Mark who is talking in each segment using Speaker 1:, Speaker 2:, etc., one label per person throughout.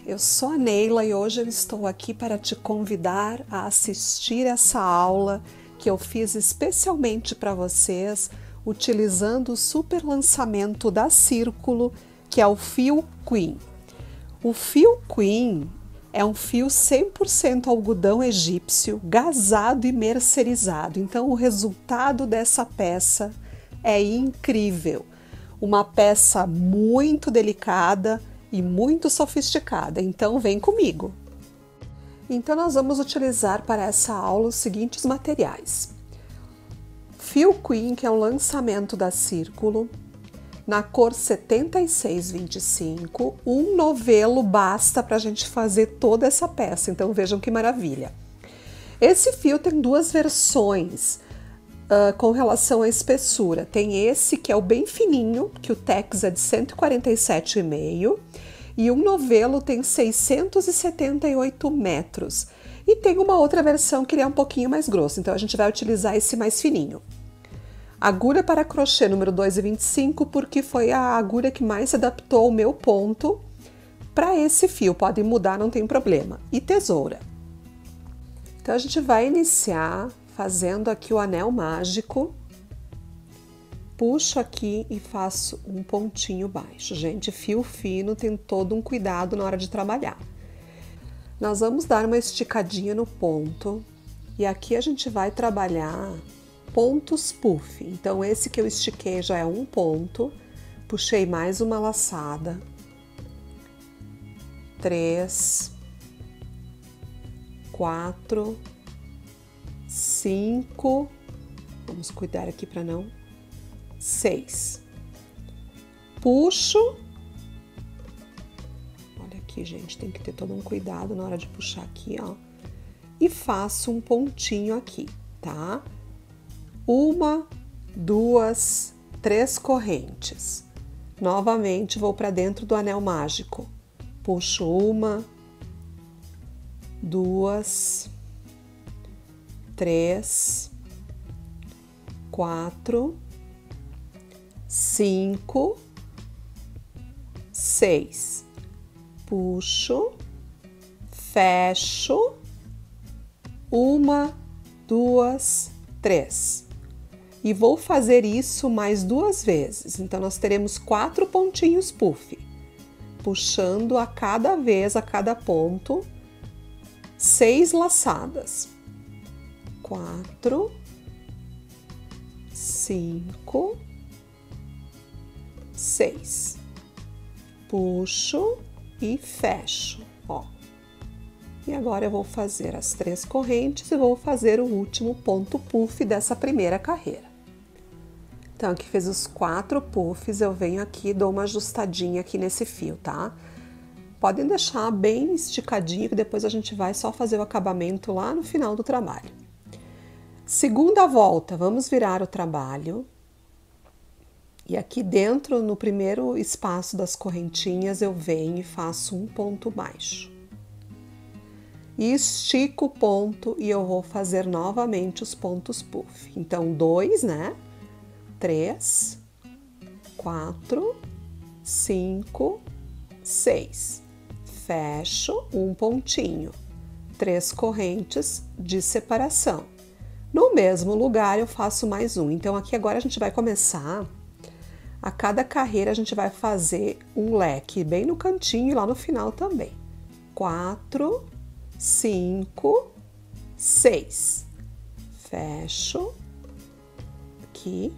Speaker 1: eu sou a Neila e hoje eu estou aqui para te convidar a assistir essa aula que eu fiz especialmente para vocês, utilizando o super lançamento da Círculo, que é o fio Queen. O fio Queen é um fio 100% algodão egípcio, gasado e mercerizado. Então o resultado dessa peça é incrível. Uma peça muito delicada e muito sofisticada, então vem comigo. Então nós vamos utilizar para essa aula os seguintes materiais. Fio Queen, que é um lançamento da Círculo, na cor 7625, um novelo basta para a gente fazer toda essa peça, então vejam que maravilha. Esse fio tem duas versões com relação à espessura. Tem esse que é o bem fininho, que o tex é de 147,5 e um novelo tem 678 metros. E tem uma outra versão que ele é um pouquinho mais grosso, então a gente vai utilizar esse mais fininho. Agulha para crochê número 2,25, porque foi a agulha que mais se adaptou ao meu ponto para esse fio. Pode mudar, não tem problema. E tesoura. Então a gente vai iniciar fazendo aqui o anel mágico. Puxo aqui e faço um pontinho baixo. Gente, fio fino tem todo um cuidado na hora de trabalhar. Nós vamos dar uma esticadinha no ponto e aqui a gente vai trabalhar pontos puff. Então esse que eu estiquei já é um ponto, puxei mais uma laçada, 3, 4, 5, vamos cuidar aqui para não, 6, puxo, olha aqui gente, tem que ter todo um cuidado na hora de puxar aqui, ó, e faço um pontinho aqui, tá? 1, 2, 3 correntes. Novamente vou para dentro do anel mágico. Puxo 1, 2, 3, 4, 5, 6. Puxo, fecho. 1, 2, 3. E vou fazer isso mais 2 vezes. Então, nós teremos 4 pontinhos puff, puxando a cada vez, a cada ponto, 6 laçadas. 4, 5, 6. Puxo e fecho, ó. E agora eu vou fazer as 3 correntes e vou fazer o último ponto puff dessa primeira carreira. Então, aqui fiz os 4 puffs, eu venho aqui e dou uma ajustadinha aqui nesse fio, tá? Podem deixar bem esticadinho, que depois a gente vai só fazer o acabamento lá no final do trabalho. Segunda volta, vamos virar o trabalho. E aqui dentro, no primeiro espaço das correntinhas, eu venho e faço um ponto baixo. E estico o ponto e eu vou fazer novamente os pontos puff. Então, 2, né? 3, 4, 5, 6. Fecho um pontinho, 3 correntes de separação. No mesmo lugar eu faço mais um. Então aqui agora a gente vai começar, a cada carreira a gente vai fazer um leque bem no cantinho e lá no final também. 4, 5, 6. Fecho aqui.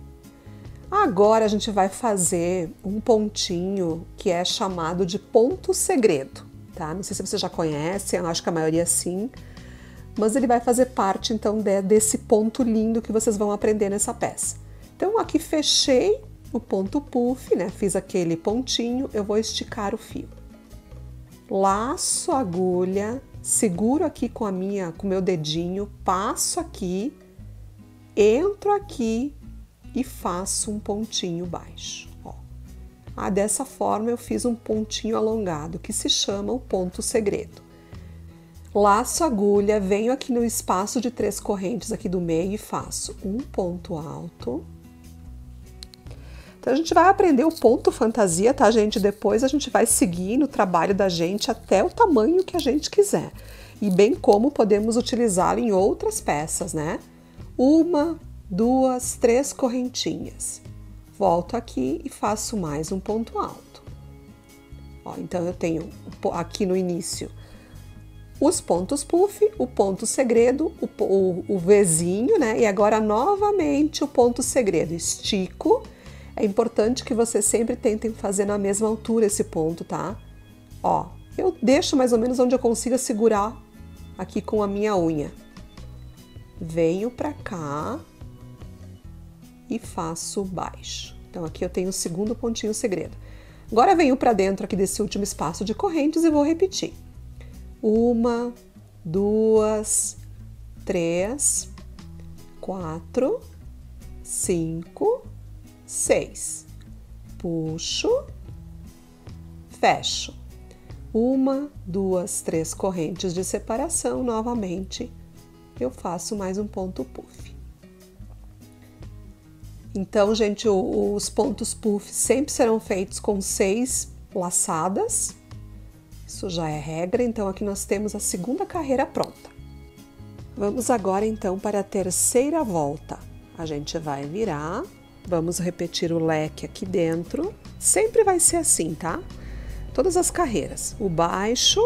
Speaker 1: Agora a gente vai fazer um pontinho que é chamado de ponto segredo, tá? Não sei se você já conhece, eu acho que a maioria sim, mas ele vai fazer parte então desse ponto lindo que vocês vão aprender nessa peça. Então aqui fechei o ponto puff, né? Fiz aquele pontinho, eu vou esticar o fio. Laço a agulha, seguro aqui com o meu dedinho, passo aqui, entro aqui e faço um pontinho baixo, ó. Dessa forma eu fiz um pontinho alongado, que se chama o ponto segredo. Laço a agulha, venho aqui no espaço de 3 correntes aqui do meio e faço um ponto alto. Então, a gente vai aprender o ponto fantasia, tá, gente? Depois a gente vai seguir no trabalho da gente até o tamanho que a gente quiser. E bem como podemos utilizá-lo em outras peças, né? 1, 2, 3 correntinhas. Volto aqui e faço mais um ponto alto. Ó, então, eu tenho aqui no início os pontos puff, o ponto segredo, o Vzinho, né? E agora novamente o ponto segredo. Estico. É importante que vocês sempre tentem fazer na mesma altura esse ponto, tá? Ó, eu deixo mais ou menos onde eu consiga segurar aqui com a minha unha. Venho pra cá e faço baixo. Então, aqui eu tenho o segundo pontinho segredo. Agora, venho pra dentro aqui desse último espaço de correntes e vou repetir. 1, 2, 3, 4, 5, 6. Puxo, fecho. 1, 2, 3 correntes de separação. Novamente, eu faço mais um ponto puff. Então, gente, os pontos puff sempre serão feitos com 6 laçadas. Isso já é regra, então aqui nós temos a segunda carreira pronta. Vamos agora então para a terceira volta. A gente vai virar, vamos repetir o leque aqui dentro. Sempre vai ser assim, tá? Todas as carreiras. O baixo,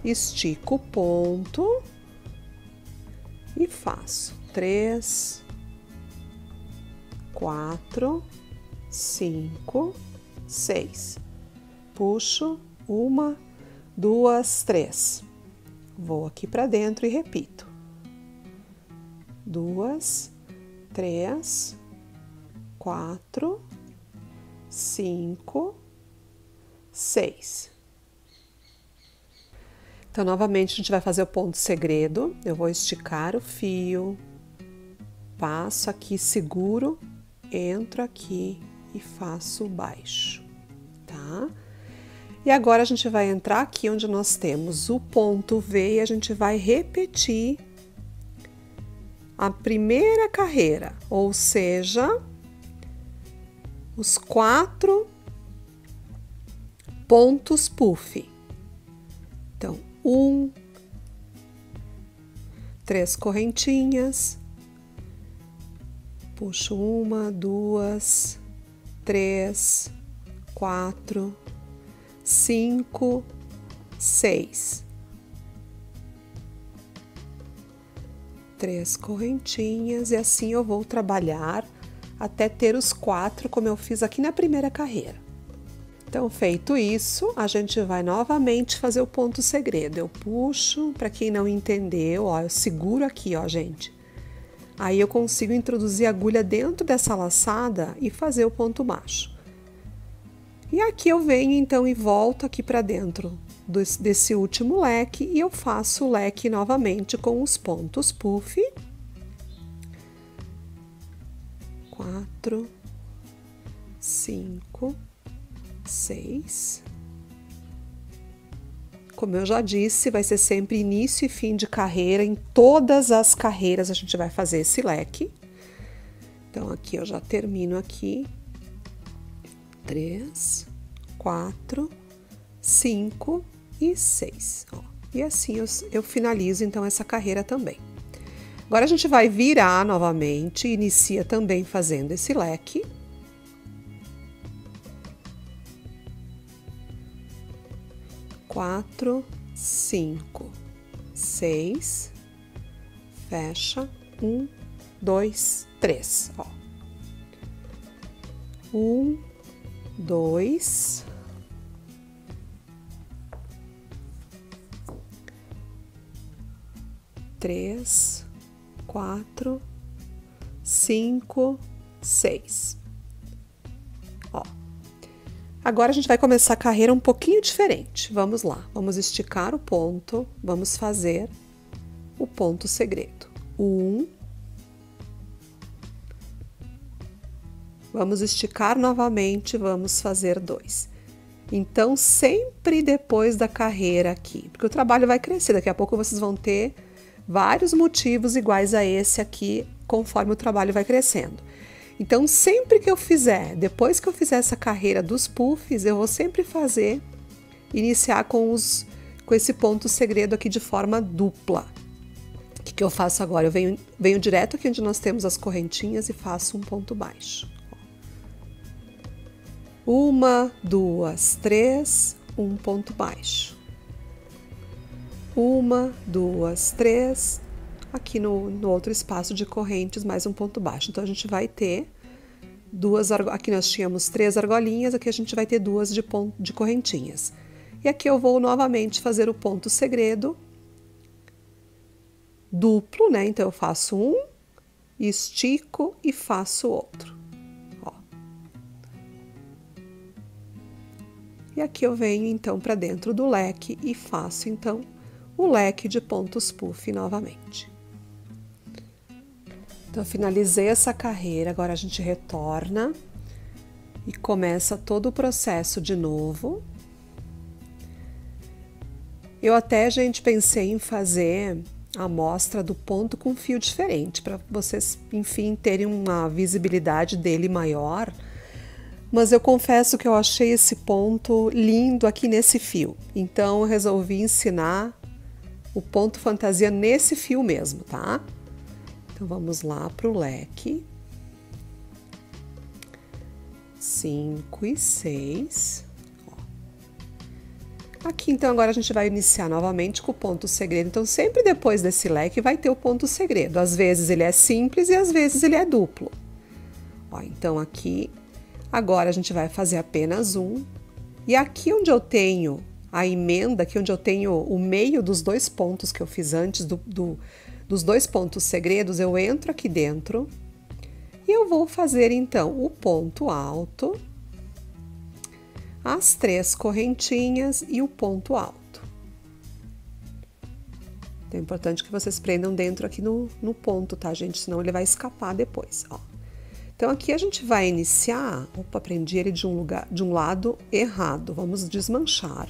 Speaker 1: estico o ponto e faço 3, 4, 5, 6. Puxo 1, 2, 3. Vou aqui para dentro e repito. 2, 3, 4, 5, 6. Então, novamente, a gente vai fazer o ponto segredo. Eu vou esticar o fio, passo aqui, seguro, entro aqui e faço baixo, tá? E agora a gente vai entrar aqui onde nós temos o ponto V e a gente vai repetir a primeira carreira, ou seja, os 4 pontos puff. Então, 1, 3 correntinhas, puxo 1, 2, 3, 4, 5, 6. 3 correntinhas e assim eu vou trabalhar até ter os 4, como eu fiz aqui na primeira carreira. Então, feito isso, a gente vai novamente fazer o ponto segredo. Eu puxo, para quem não entendeu, ó, eu seguro aqui, ó, gente. Aí eu consigo introduzir a agulha dentro dessa laçada e fazer o ponto baixo. E aqui eu venho então e volto aqui para dentro desse último leque e eu faço o leque novamente com os pontos puff. 4, 5, 6. Como eu já disse, vai ser sempre início e fim de carreira. Em todas as carreiras a gente vai fazer esse leque. Então, aqui eu já termino aqui. 3, 4, 5 e 6. Ó, e assim eu finalizo, então, essa carreira também. Agora, a gente vai virar novamente, inicia também fazendo esse leque. Quatro, 5, 6, fecha, 1, 2, 3, ó. 1, 2, 3, 4, 5, 6. Ó. Agora a gente vai começar a carreira um pouquinho diferente. Vamos lá, vamos esticar o ponto, vamos fazer o ponto segredo. 1. Vamos esticar novamente, vamos fazer 2. Então, sempre depois da carreira aqui, porque o trabalho vai crescer, daqui a pouco vocês vão ter vários motivos iguais a esse aqui, conforme o trabalho vai crescendo. Então, sempre que eu fizer, depois que eu fizer essa carreira dos puffs, eu vou sempre iniciar com esse ponto segredo aqui de forma dupla. O que eu faço agora? Eu venho direto aqui onde nós temos as correntinhas e faço um ponto baixo. 1, 2, 3, um ponto baixo. 1, 2, 3, aqui no outro espaço de correntes, mais um ponto baixo. Então, a gente vai ter aqui nós tínhamos 3 argolinhas, aqui a gente vai ter 2 de correntinhas. E aqui eu vou novamente fazer o ponto segredo duplo, né? Então, eu faço um, estico e faço outro. Ó. E aqui eu venho, então, para dentro do leque e faço, então, o leque de pontos puff novamente. Então, eu finalizei essa carreira, agora a gente retorna e começa todo o processo de novo. Eu até, gente, pensei em fazer a amostra do ponto com fio diferente, para vocês, enfim, terem uma visibilidade dele maior. Mas eu confesso que eu achei esse ponto lindo aqui nesse fio. Então, eu resolvi ensinar o ponto fantasia nesse fio mesmo, tá? Então, vamos lá para o leque. 5 e 6. Aqui, então, agora a gente vai iniciar novamente com o ponto segredo. Então, sempre depois desse leque vai ter o ponto segredo. Às vezes ele é simples e às vezes ele é duplo. Ó, então, aqui, agora a gente vai fazer apenas um. E aqui onde eu tenho a emenda, aqui onde eu tenho o meio dos 2 pontos que eu fiz antes dos 2 pontos segredos, eu entro aqui dentro e eu vou fazer, então, o ponto alto, as 3 correntinhas e o ponto alto. Então, é importante que vocês prendam dentro aqui no ponto, tá, gente? Senão ele vai escapar depois, ó. Então, aqui a gente vai iniciar... Opa, prendi ele de um lado errado. Vamos desmanchar.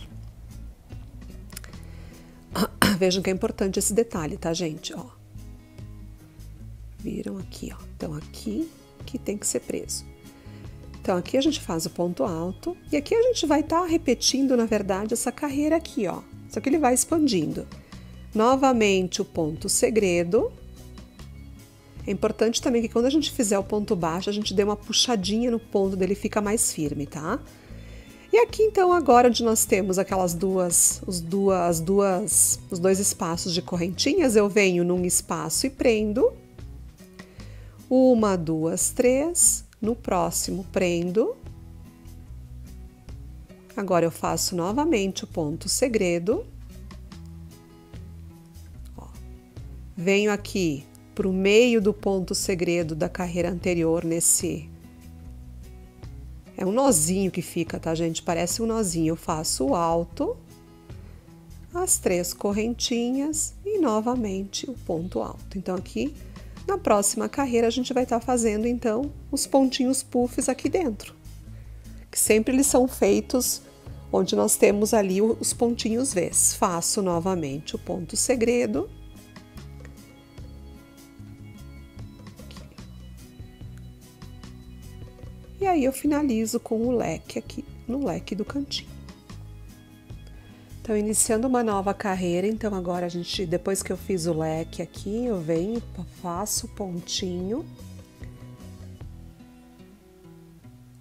Speaker 1: Vejam que é importante esse detalhe, tá, gente? Ó. Viram aqui, ó. Então, aqui que tem que ser preso. Então, aqui a gente faz o ponto alto e aqui a gente vai estar repetindo, na verdade, essa carreira aqui, ó. Só que ele vai expandindo. Novamente o ponto segredo. É importante também que quando a gente fizer o ponto baixo, a gente dê uma puxadinha no ponto dele, fica mais firme, tá? E aqui, então, agora onde nós temos aquelas os 2 espaços de correntinhas, eu venho num espaço e prendo. 1, 2, 3... No próximo, prendo. Agora, eu faço novamente o ponto segredo. Ó. Venho aqui para o meio do ponto segredo da carreira anterior nesse... É um nozinho que fica, tá, gente? Parece um nozinho. Eu faço o alto, as 3 correntinhas e, novamente, o ponto alto. Então, aqui... Na próxima carreira, a gente vai estar fazendo, então, os pontinhos puffs aqui dentro. Que sempre eles são feitos onde nós temos ali os pontinhos V's. Faço novamente o ponto segredo. E aí, eu finalizo com o leque aqui, no leque do cantinho. Então, iniciando uma nova carreira, então agora a gente, depois que eu fiz o leque aqui, eu venho, faço o pontinho.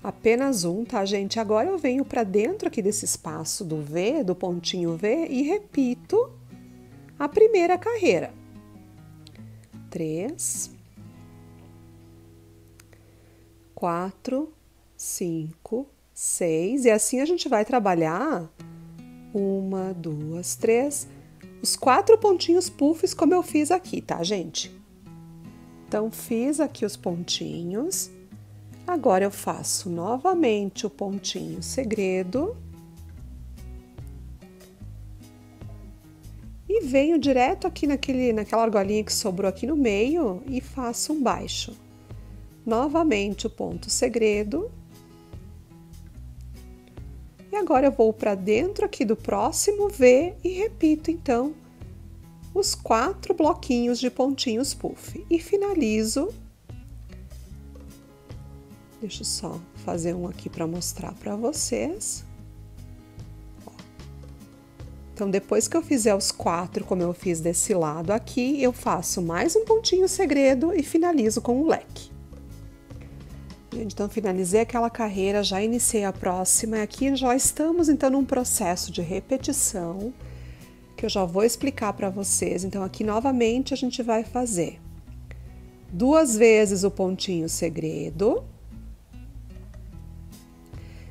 Speaker 1: Apenas um, tá, gente? Agora eu venho para dentro aqui desse espaço do V, do pontinho V, e repito a primeira carreira. 3, 4, 5, 6, e assim a gente vai trabalhar... 1, 2, 3, os 4 pontinhos puffs como eu fiz aqui, tá, gente? Então, fiz aqui os pontinhos, agora eu faço novamente o pontinho segredo e venho direto aqui naquela argolinha que sobrou aqui no meio e faço um baixo. Novamente o ponto segredo. E agora eu vou para dentro aqui do próximo V e repito, então, os 4 bloquinhos de pontinhos puff. E finalizo Deixa eu só fazer um aqui para mostrar para vocês. Então, depois que eu fizer os 4, como eu fiz desse lado aqui, eu faço mais um pontinho segredo e finalizo com o leque. Gente, então, finalizei aquela carreira, já iniciei a próxima, e aqui já estamos, então, num processo de repetição, que eu já vou explicar para vocês. Então, aqui, novamente, a gente vai fazer 2 vezes o pontinho segredo.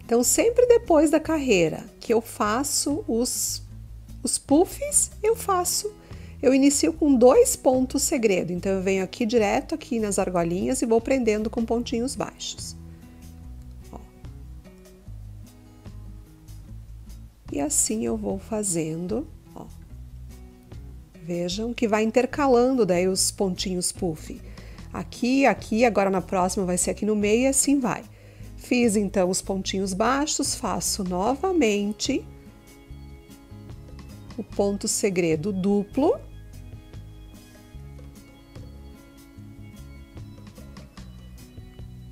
Speaker 1: Então, sempre depois da carreira que eu faço os puffs, eu inicio com 2 pontos segredo. Então, eu venho aqui direto aqui nas argolinhas e vou prendendo com pontinhos baixos. Ó. E assim eu vou fazendo, ó. Vejam que vai intercalando daí os pontinhos puff. Aqui, aqui, agora na próxima vai ser aqui no meio e assim vai. Fiz então os pontinhos baixos, faço novamente o ponto segredo duplo.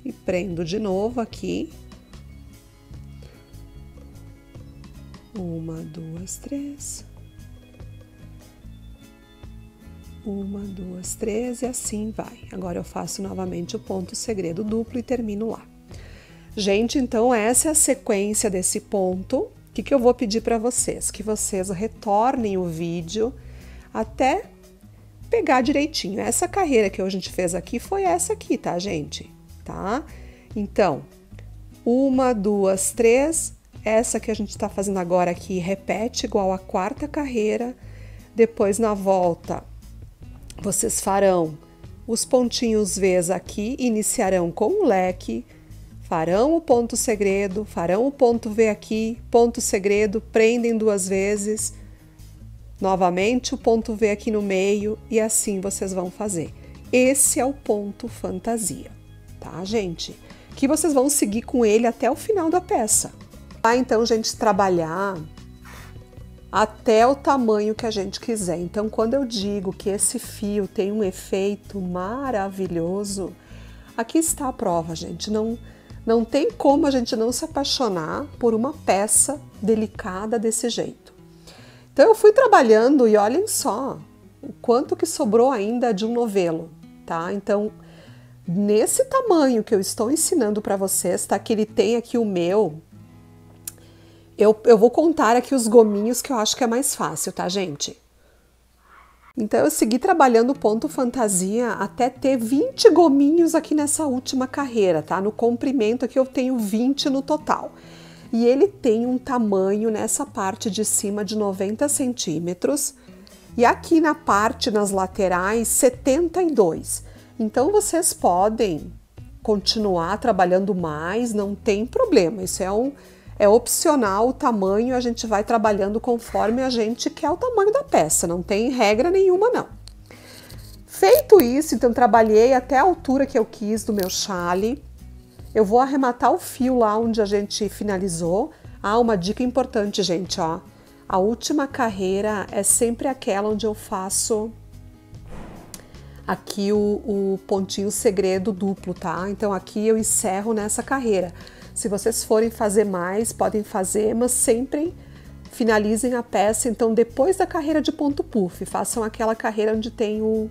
Speaker 1: E prendo de novo aqui. 1, 2, 3. 1, 2, 3 e assim vai. Agora eu faço novamente o ponto segredo duplo e termino lá. Gente, então essa é a sequência desse ponto. O que eu vou pedir para vocês? Que vocês retornem o vídeo até pegar direitinho. Essa carreira que a gente fez aqui foi essa aqui, tá, gente? Tá? Então, 1, 2, 3. Essa que a gente tá fazendo agora aqui repete igual a 4ª carreira. Depois, na volta, vocês farão os pontinhos V's aqui, iniciarão com o leque, farão o ponto segredo, farão o ponto V aqui, ponto segredo, prendem 2 vezes, novamente o ponto V aqui no meio e assim vocês vão fazer. Esse é o ponto fantasia, tá, gente? Que vocês vão seguir com ele até o final da peça. Tá, então, gente, trabalhar até o tamanho que a gente quiser. Então, quando eu digo que esse fio tem um efeito maravilhoso, aqui está a prova, gente. Não tem como a gente não se apaixonar por uma peça delicada desse jeito. Então, eu fui trabalhando e olhem só o quanto que sobrou ainda de um novelo, tá? Então, nesse tamanho que eu estou ensinando para vocês, tá? Que ele tem aqui o meu. Eu vou contar aqui os gominhos que eu acho que é mais fácil, tá, gente? Então, eu segui trabalhando o ponto fantasia até ter 20 gominhos aqui nessa última carreira, tá? No comprimento aqui eu tenho 20 no total. E ele tem um tamanho nessa parte de cima de 90 centímetros e aqui na parte, nas laterais, 72. Então, vocês podem continuar trabalhando mais, não tem problema. Isso é opcional o tamanho, a gente vai trabalhando conforme a gente quer o tamanho da peça, não tem regra nenhuma não. Feito isso, então trabalhei até a altura que eu quis do meu chale, eu vou arrematar o fio lá onde a gente finalizou. Ah, uma dica importante, gente, ó, a última carreira é sempre aquela onde eu faço aqui o pontinho segredo duplo, tá? Então aqui eu encerro nessa carreira. Se vocês forem fazer mais, podem fazer, mas sempre finalizem a peça, então, depois da carreira de ponto puff. Façam aquela carreira onde tem o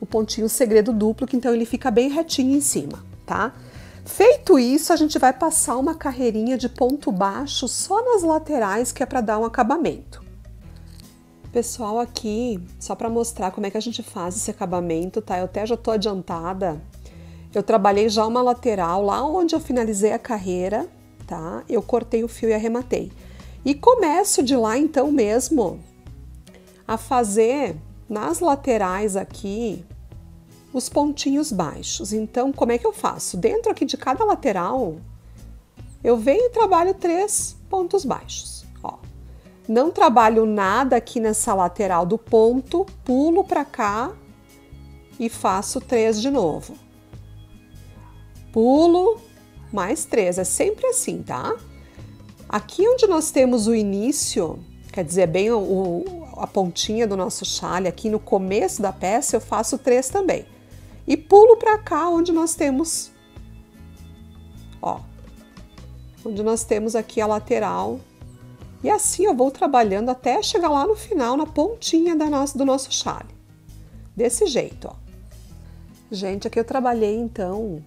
Speaker 1: pontinho segredo duplo, que então ele fica bem retinho em cima, tá? Feito isso, a gente vai passar uma carreirinha de ponto baixo só nas laterais, que é para dar um acabamento. Pessoal, aqui, só para mostrar como é que a gente faz esse acabamento, tá? Eu até já tô adiantada. Eu trabalhei já uma lateral, lá onde eu finalizei a carreira, tá? Eu cortei o fio e arrematei. E começo de lá, então, mesmo, a fazer nas laterais aqui, os pontinhos baixos. Então, como é que eu faço? Dentro aqui de cada lateral, eu venho e trabalho 3 pontos baixos, ó. Não trabalho nada aqui nessa lateral do ponto, pulo pra cá e faço 3 de novo. Pulo, mais 3, é sempre assim, tá? Aqui onde nós temos o início, quer dizer, bem a pontinha do nosso chale, aqui no começo da peça, eu faço 3 também. E pulo para cá onde nós temos ó, onde nós temos aqui a lateral. E assim eu vou trabalhando até chegar lá no final, na pontinha do nosso chale. Desse jeito, ó. Gente, aqui eu trabalhei então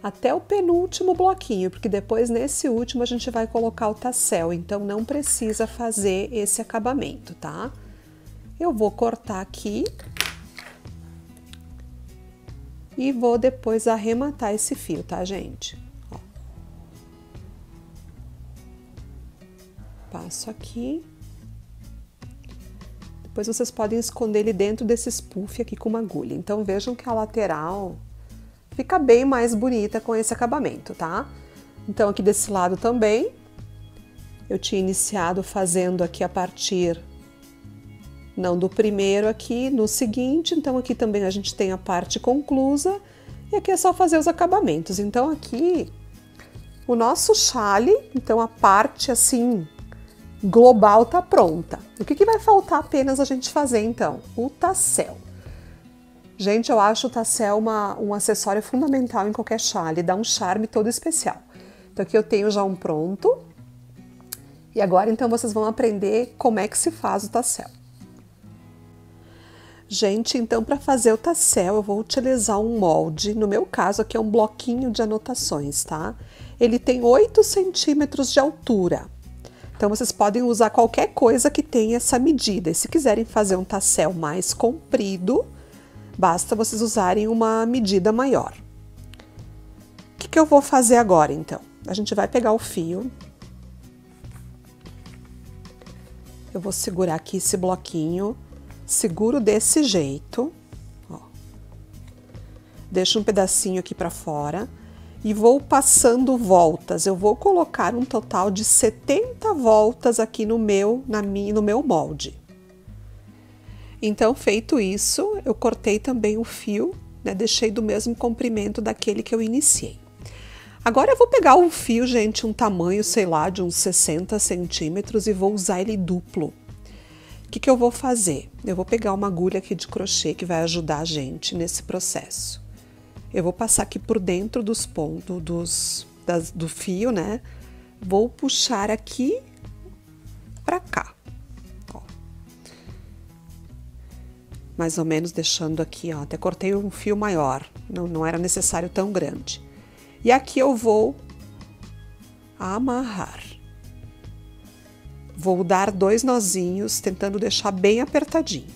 Speaker 1: até o penúltimo bloquinho, porque depois nesse último a gente vai colocar o tassel, então não precisa fazer esse acabamento, tá? Eu vou cortar aqui e vou depois arrematar esse fio, tá, gente? Ó. Passo aqui. Depois vocês podem esconder ele dentro desse puff aqui com uma agulha. Então vejam que a lateral fica bem mais bonita com esse acabamento, tá? Então aqui desse lado também, eu tinha iniciado fazendo aqui a partir, não do primeiro aqui, no seguinte, então aqui também a gente tem a parte conclusa, e aqui é só fazer os acabamentos. Então aqui, o nosso chale, então a parte assim, global tá pronta. O que vai faltar apenas a gente fazer então? O tassel. Gente, eu acho o tassel um acessório fundamental em qualquer chale, dá um charme todo especial. Então aqui eu tenho já um pronto. E agora então vocês vão aprender como é que se faz o tassel. Gente, então para fazer o tassel eu vou utilizar um molde, no meu caso aqui é um bloquinho de anotações, tá? Ele tem 8 centímetros de altura. Então vocês podem usar qualquer coisa que tenha essa medida. E se quiserem fazer um tassel mais comprido, basta vocês usarem uma medida maior. O que eu vou fazer agora, então? A gente vai pegar o fio. Eu vou segurar aqui esse bloquinho. Seguro desse jeito. Ó. Deixo um pedacinho aqui para fora. E vou passando voltas. Eu vou colocar um total de 70 voltas aqui no meu molde. Então, feito isso, eu cortei também o fio, né? Deixei do mesmo comprimento daquele que eu iniciei. Agora eu vou pegar o fio, gente, um tamanho, sei lá, de uns 60 centímetros e vou usar ele duplo. O que eu vou fazer? Eu vou pegar uma agulha aqui de crochê que vai ajudar a gente nesse processo. Eu vou passar aqui por dentro dos pontos do fio, né? Vou puxar aqui pra cá. Mais ou menos deixando aqui, ó, até cortei um fio maior, não era necessário tão grande. E aqui eu vou amarrar. Vou dar 2 nozinhos, tentando deixar bem apertadinho.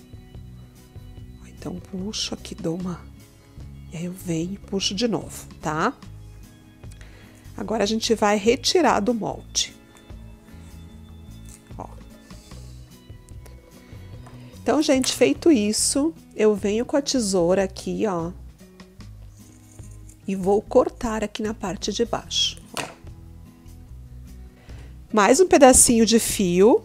Speaker 1: Então, puxo aqui, dou uma... E aí eu venho e puxo de novo, tá? Agora a gente vai retirar do molde. Então, gente, feito isso, eu venho com a tesoura aqui, ó, e vou cortar aqui na parte de baixo, ó. Mais um pedacinho de fio,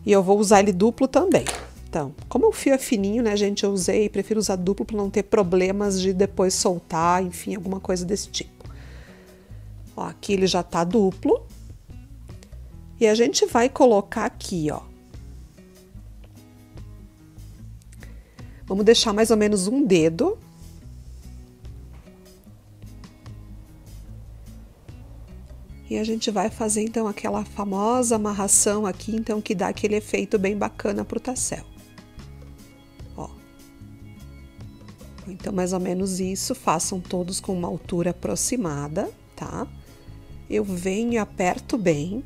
Speaker 1: e eu vou usar ele duplo também. Então, como o fio é fininho, né, gente, eu prefiro usar duplo para não ter problemas de depois soltar, enfim, alguma coisa desse tipo. Ó, aqui ele já tá duplo, e a gente vai colocar aqui, ó. Vamos deixar mais ou menos um dedo. E a gente vai fazer, então, aquela famosa amarração aqui, então, que dá aquele efeito bem bacana pro tassel. Ó. Então, mais ou menos isso, façam todos com uma altura aproximada, tá? Eu venho e aperto bem.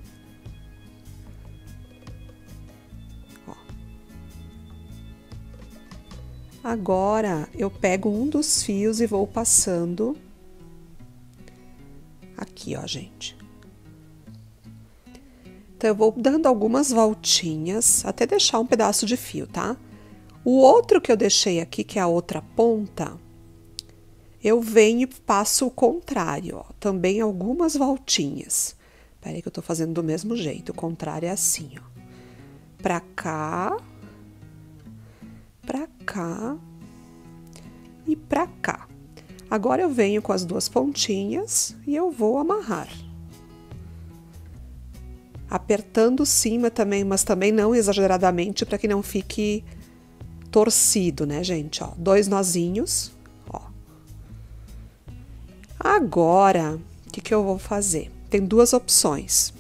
Speaker 1: Agora, eu pego um dos fios e vou passando aqui, ó, gente. Então, eu vou dando algumas voltinhas, até deixar um pedaço de fio, tá? O outro que eu deixei aqui, que é a outra ponta, eu venho e passo o contrário, ó. Também algumas voltinhas. Peraí que eu tô fazendo do mesmo jeito, o contrário é assim, ó. Pra cá... pra cá e pra cá. Agora eu venho com as 2 pontinhas e eu vou amarrar. Apertando cima também, mas também não exageradamente para que não fique torcido, né, gente? Ó, 2 nozinhos, ó. Agora, o que eu vou fazer? Tem duas opções.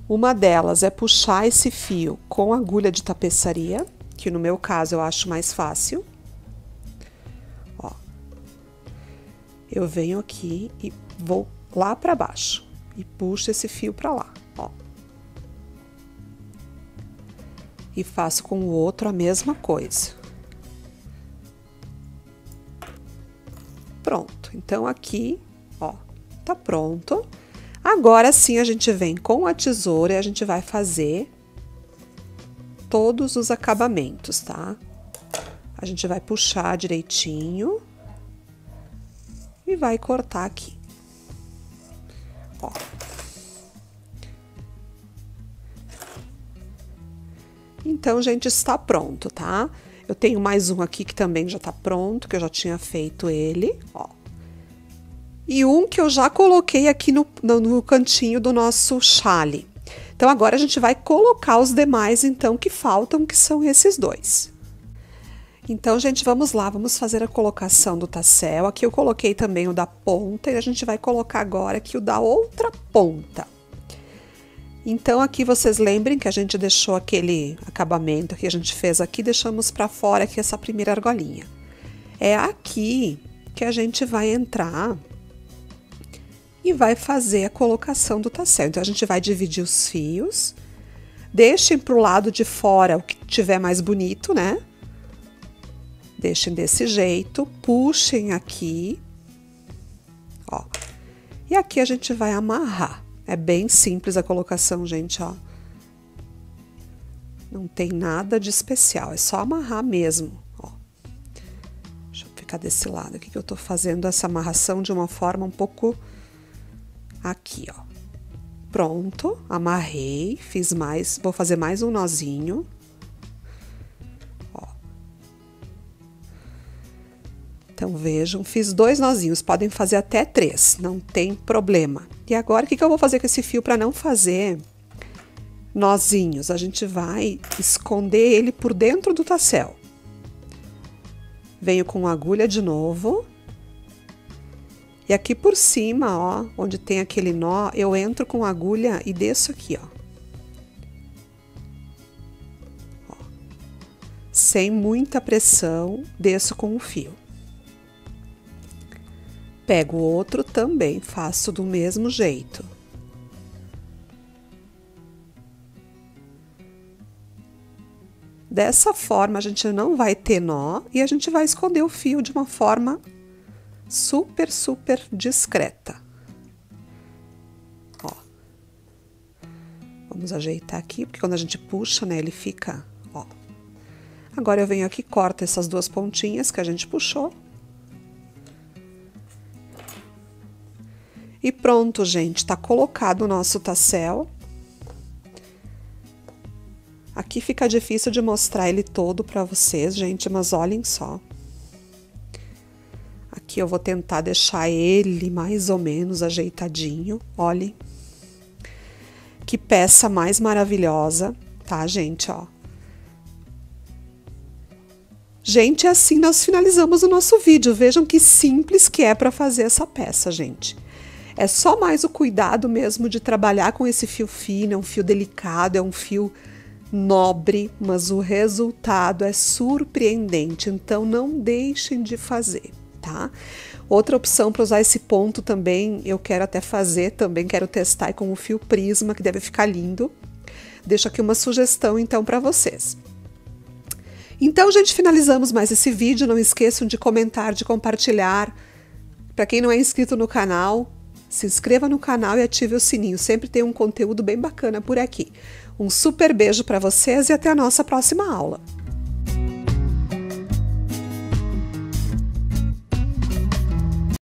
Speaker 1: Uma delas é puxar esse fio com agulha de tapeçaria, que no meu caso eu acho mais fácil. Ó, eu venho aqui e vou lá para baixo e puxo esse fio para lá, ó. E faço com o outro a mesma coisa. Pronto, então aqui, ó, tá pronto. Agora sim a gente vem com a tesoura e a gente vai fazer todos os acabamentos, tá? A gente vai puxar direitinho e vai cortar aqui. Ó. Então, gente, está pronto, tá? Eu tenho mais um aqui que também já tá pronto, que eu já tinha feito ele, ó. E um que eu já coloquei aqui no cantinho do nosso chale. Então, agora a gente vai colocar os demais, então, que faltam, que são esses dois. Então, gente, vamos lá, vamos fazer a colocação do tassel. Aqui eu coloquei também o da ponta e a gente vai colocar agora aqui o da outra ponta. Então, aqui vocês lembrem que a gente deixou aquele acabamento que a gente fez aqui, deixamos para fora aqui essa primeira argolinha. É aqui que a gente vai entrar e vai fazer a colocação do tassel. Então, a gente vai dividir os fios, deixem para o lado de fora o que tiver mais bonito, né? Deixem desse jeito, puxem aqui, ó. E aqui a gente vai amarrar. É bem simples a colocação, gente, ó. Não tem nada de especial, é só amarrar mesmo, ó. Deixa eu ficar desse lado aqui que eu tô fazendo essa amarração de uma forma um pouco aqui, ó. Pronto, amarrei, fiz mais, vou fazer mais um nozinho. Ó. Então, vejam, fiz 2 nozinhos, podem fazer até 3, não tem problema. E agora, o que eu vou fazer com esse fio para não fazer nozinhos? A gente vai esconder ele por dentro do tassel. Venho com agulha de novo. E aqui por cima, ó, onde tem aquele nó, eu entro com agulha e desço aqui, ó. Ó. Sem muita pressão, desço com o fio. Pego o outro também, faço do mesmo jeito. Dessa forma, a gente não vai ter nó e a gente vai esconder o fio de uma forma super, super discreta. Ó. Vamos ajeitar aqui, porque quando a gente puxa, né, ele fica, ó. Agora eu venho aqui, corto essas 2 pontinhas que a gente puxou. E pronto, gente, tá colocado o nosso tassel. Aqui fica difícil de mostrar ele todo pra vocês, gente, mas olhem só. Aqui eu vou tentar deixar ele mais ou menos ajeitadinho, olhem. Que peça mais maravilhosa, tá, gente, ó. Gente, assim nós finalizamos o nosso vídeo. Vejam que simples que é pra fazer essa peça, gente. É só mais o cuidado mesmo de trabalhar com esse fio fino, é um fio delicado, é um fio nobre, mas o resultado é surpreendente, então não deixem de fazer, tá? Outra opção para usar esse ponto também, eu quero até fazer, também quero testar com o fio prisma, que deve ficar lindo. Deixo aqui uma sugestão então para vocês. Então, gente, finalizamos mais esse vídeo, não esqueçam de comentar, de compartilhar. Para quem não é inscrito no canal, se inscreva no canal e ative o sininho, sempre tem um conteúdo bem bacana por aqui. Um super beijo para vocês e até a nossa próxima aula!